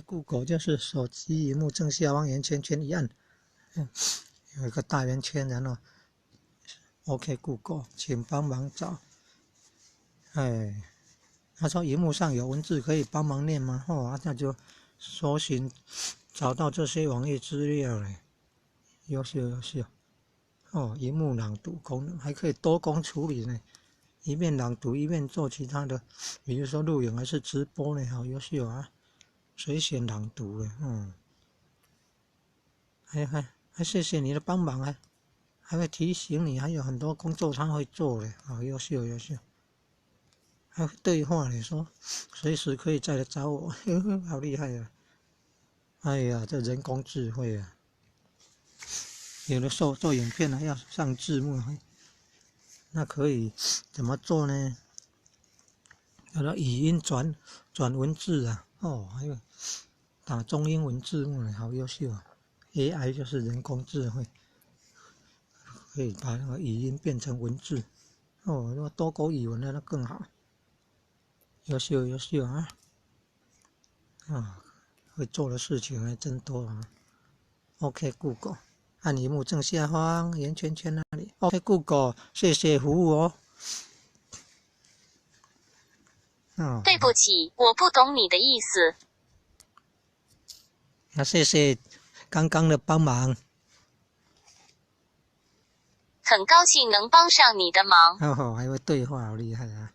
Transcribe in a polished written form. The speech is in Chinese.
Google 就是手机屏幕正下方圆圈圈一按，有一个大圆圈，然后 OK Google， 请帮忙找。他说屏幕上有文字可以帮忙念吗？那就搜寻找到这些网页资料嘞。优秀。屏幕朗读功能还可以多工处理呢，一面朗读一面做其他的，比如说录影还是直播呢，好优秀啊！随选朗读嘞，还谢谢你的帮忙啊，还会提醒你还有很多工作他会做嘞，好优秀。还会对话嘞，说随时可以再来找我，好厉害啊！哎呀，这人工智慧啊！有的时候做影片要上字幕，那可以怎么做呢？有的语音转文字啊，还有打中英文字幕，好优秀啊 ！AI 就是人工智慧，可以把那个语音变成文字，如果多国语文的那更好，优秀啊！会做的事情还真多啊。OK Google。按屏幕正下方圆圈圈那里 ，OK Google， 谢谢服务哦。对不起，我不懂你的意思。那谢谢刚刚的帮忙。很高兴能帮上你的忙。还会对话，好厉害啊！